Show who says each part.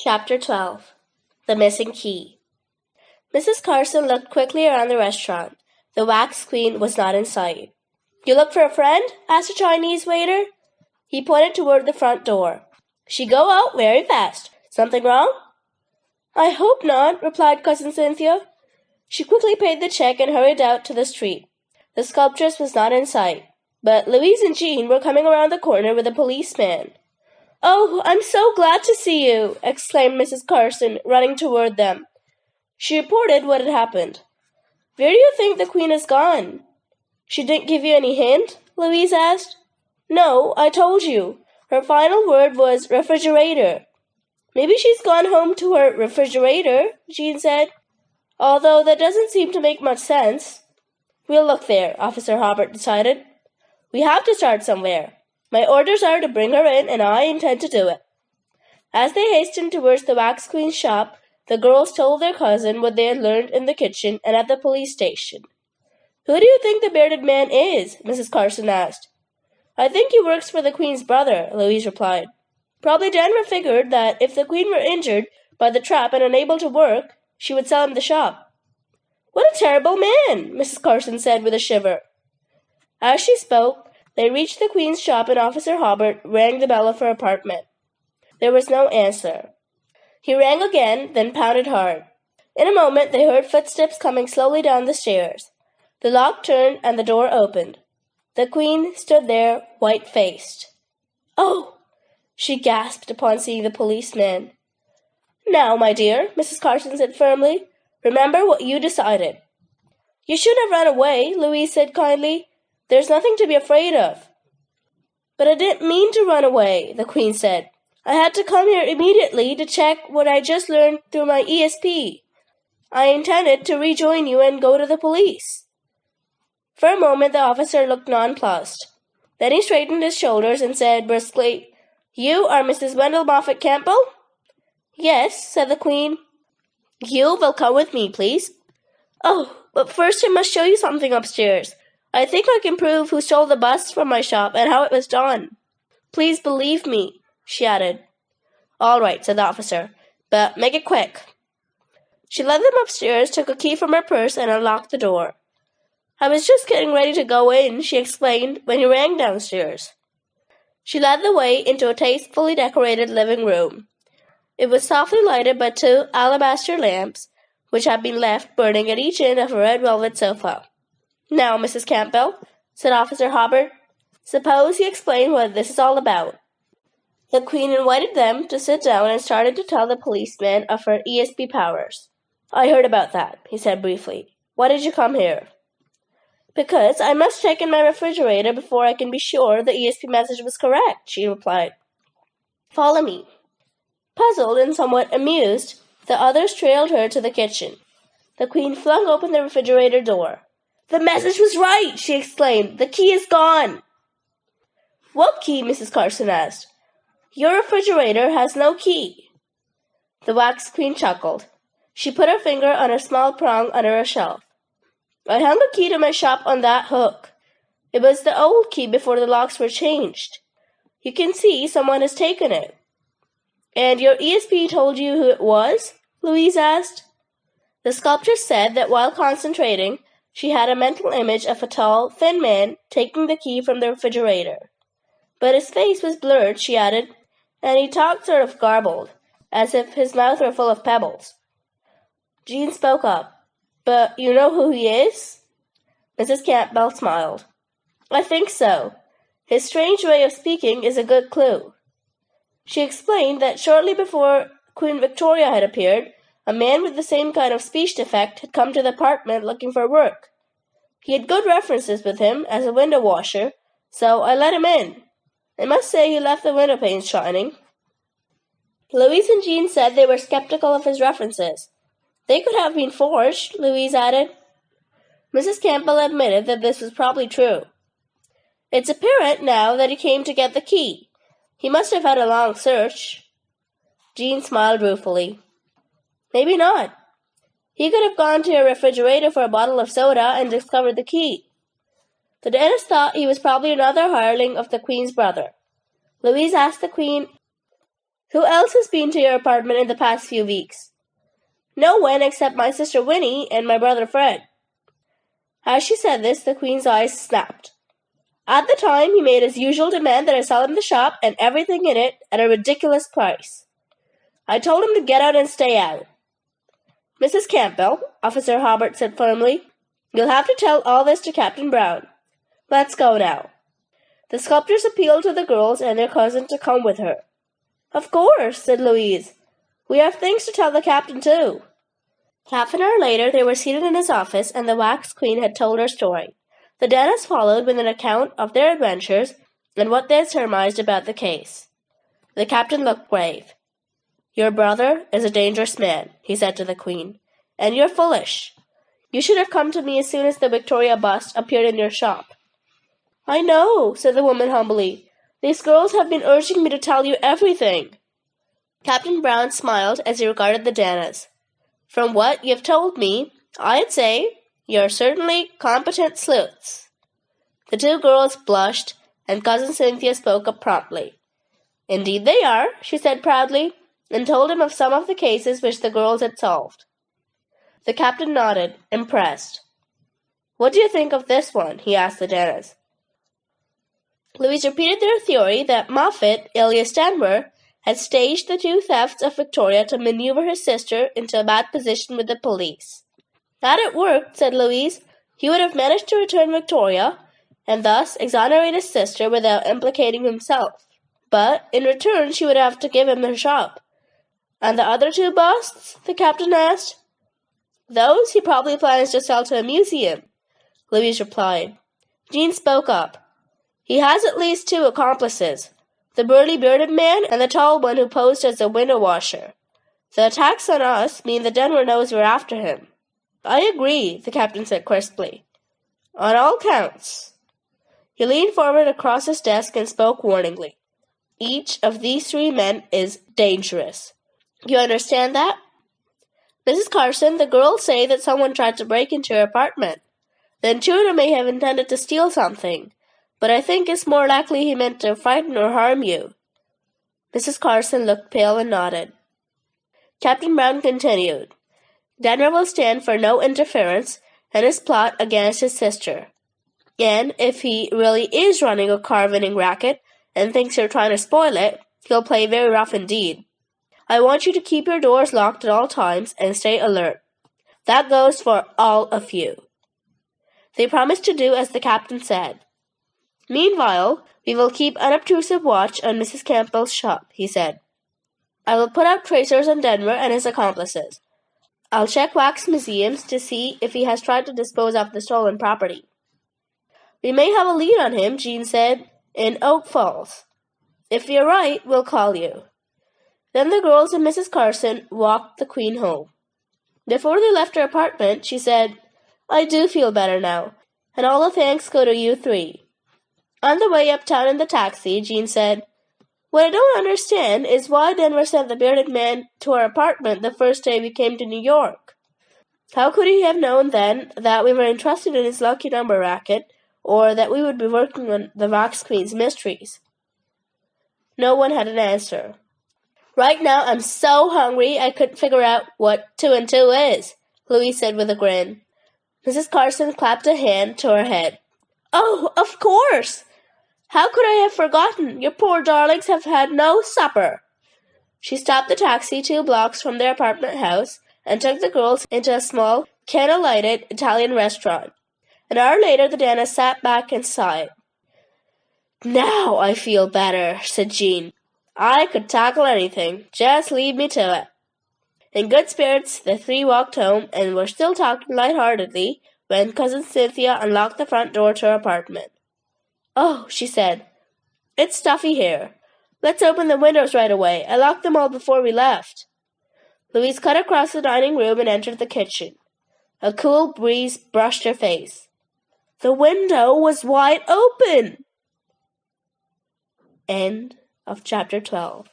Speaker 1: Chapter 12. The Missing Key. Mrs. Carson looked quickly around the restaurant. The wax queen was not in sight. "You look for a friend?" asked the Chinese waiter. He pointed toward the front door. "She go out very fast. Something wrong?" "I hope not," replied Cousin Cynthia. She quickly paid the check and hurried out to the street. The sculptress was not in sight, but Louise and Jean were coming around the corner with a policeman. "Oh, I'm so glad to see you!" exclaimed Mrs. Carson, running toward them. She reported what had happened. "Where do you think the Queen has gone?" "She didn't give you any hint?" Louise asked. "No, I told you. Her final word was refrigerator." "Maybe she's gone home to her refrigerator," Jean said, "although that doesn't seem to make much sense." "We'll look there," Officer Hobart decided. "We have to start somewhere. My orders are to bring her in, and I intend to do it." As they hastened towards the wax queen's shop, the girls told their cousin what they had learned in the kitchen and at the police station. "Who do you think the bearded man is?" Mrs. Carson asked. "I think he works for the Queen's brother," Louise replied. "Probably Denver figured that if the Queen were injured by the trap and unable to work, she would sell him the shop." "What a terrible man!" Mrs. Carson said with a shiver. As she spoke, they reached the Queen's shop and Officer Hobart rang the bell of her apartment. There was no answer. He rang again, then pounded hard. In a moment they heard footsteps coming slowly down the stairs. The lock turned and the door opened. The Queen stood there, white-faced. "Oh!" she gasped upon seeing the policeman. "Now, my dear," Mrs. Carson said firmly, "remember what you decided." "You shouldn't have run away," Louise said kindly. "There's nothing to be afraid of." "But I didn't mean to run away," the Queen said. "I had to come here immediately to check what I just learned through my ESP. I intended to rejoin you and go to the police." For a moment the officer looked nonplussed. Then he straightened his shoulders and said briskly, "You are Mrs. Wendell Moffat Campbell?" "Yes," said the Queen. "You will come with me, please." "Oh, but first I must show you something upstairs. I think I can prove who stole the bust from my shop and how it was done. Please believe me," she added. "All right," said the officer, "but make it quick." She led them upstairs, took a key from her purse, and unlocked the door. "I was just getting ready to go in," she explained, "when he rang downstairs." She led the way into a tastefully decorated living room. It was softly lighted by 2 alabaster lamps, which had been left burning at each end of a red velvet sofa. "Now, Mrs. Campbell," said Officer Hobart, "suppose you explain what this is all about." The Queen invited them to sit down and started to tell the policeman of her ESP powers. "I heard about that," he said briefly. "Why did you come here?" "Because I must check in my refrigerator before I can be sure the ESP message was correct," she replied. "Follow me." Puzzled and somewhat amused, the others trailed her to the kitchen. The Queen flung open the refrigerator door. "The message was right!" she exclaimed. "The key is gone!" "What key?" Mrs. Carson asked. "Your refrigerator has no key." The wax queen chuckled. She put her finger on a small prong under a shelf. "I hung a key to my shop on that hook. It was the old key before the locks were changed. You can see someone has taken it." "And your ESP told you who it was?" Louise asked. The sculptress said that while concentrating, she had a mental image of a tall, thin man taking the key from the refrigerator. "But his face was blurred," she added, "and he talked sort of garbled, as if his mouth were full of pebbles." Jean spoke up. "But you know who he is?" Mrs. Campbell smiled. "I think so. His strange way of speaking is a good clue." She explained that shortly before Queen Victoria had appeared, a man with the same kind of speech defect had come to the apartment looking for work. He had good references with him as a window washer, so I let him in. I must say he left the window panes shining. Louise and Jean said they were skeptical of his references. "They could have been forged," Louise added. Mrs. Campbell admitted that this was probably true. "It's apparent now that he came to get the key. He must have had a long search." Jean smiled ruefully. "Maybe not. He could have gone to your refrigerator for a bottle of soda and discovered the key." The dentist thought he was probably another hireling of the Queen's brother. Louise asked the Queen Who else has been to your apartment in the past few weeks? No one except my sister Winnie and my brother Fred. As she said this, the Queen's eyes snapped. At the time, he made his usual demand that I sell him the shop and everything in it at a ridiculous price. I told him to get out and stay out. Mrs. Campbell, Officer Hobart said firmly, you'll have to tell all this to Captain Brown. Let's go now. The sculptress appealed to the girls and their cousin to come with her. Of course, said Louise. We have things to tell the captain too. Half an hour later, they were seated in his office and the wax queen had told her story. The Danas followed with an account of their adventures and what they had surmised about the case. The captain looked grave. Your brother is a dangerous man, he said to the Queen, and you're foolish. You should have come to me as soon as the Victoria bust appeared in your shop. I know, said the woman humbly. These girls have been urging me to tell you everything. Captain Brown smiled as he regarded the Danas. From what you've told me, I'd say you're certainly competent sleuths. The two girls blushed, and Cousin Cynthia spoke up promptly. Indeed they are, she said proudly, and told him of some of the cases which the girls had solved. The captain nodded, impressed. What do you think of this one? He asked the Danas. Louise repeated their theory that Moffat, alias Denver, had staged the two thefts of Victoria to maneuver his sister into a bad position with the police. Had it worked, said Louise, he would have managed to return Victoria, and thus exonerate his sister without implicating himself. But in return she would have to give him her shop. And the other two busts? The captain asked. Those he probably plans to sell to a museum, Louise replied. Jean spoke up. He has at least two accomplices, the burly bearded man and the tall one who posed as a window washer. The attacks on us mean that Denver knows we're after him. I agree, the captain said crisply. On all counts. He leaned forward across his desk and spoke warningly. Each of these three men is dangerous. You understand that? Mrs. Carson, the girls say that someone tried to break into your apartment. The intruder may have intended to steal something, but I think it's more likely he meant to frighten or harm you. Mrs. Carson looked pale and nodded. Captain Brown continued. Denver will stand for no interference in his plot against his sister. And if he really is running a car-winning racket and thinks you're trying to spoil it, he'll play very rough indeed. I want you to keep your doors locked at all times and stay alert. That goes for all of you. They promised to do as the captain said. Meanwhile, we will keep unobtrusive watch on Mrs. Campbell's shop, he said. I will put out tracers on Denver and his accomplices. I'll check wax museums to see if he has tried to dispose of the stolen property. We may have a lead on him, Jean said, in Oak Falls. If you're right, we'll call you. Then the girls and Mrs. Carson walked the Queen home. Before they left her apartment, she said, I do feel better now, and all the thanks go to you three. On the way uptown in the taxi, Jean said, What I don't understand is why Denver sent the bearded man to our apartment the first day we came to New York. How could he have known then that we were interested in his lucky number racket, or that we would be working on the Wax Queen's mysteries? No one had an answer. Right now I'm so hungry I couldn't figure out what 2 and 2 is, Louise said with a grin. Mrs. Carson clapped a hand to her head. Oh, of course! How could I have forgotten? Your poor darlings have had no supper. She stopped the taxi 2 blocks from their apartment house and took the girls into a small, candle-lighted Italian restaurant. An hour later, the Danas sat back and sighed. Now I feel better, said Jean. I could tackle anything. Just leave me to it. In good spirits, the three walked home and were still talking light-heartedly when Cousin Cynthia unlocked the front door to her apartment. Oh, she said, it's stuffy here. Let's open the windows right away. I locked them all before we left. Louise cut across the dining room and entered the kitchen. A cool breeze brushed her face. The window was wide open. End of chapter 12.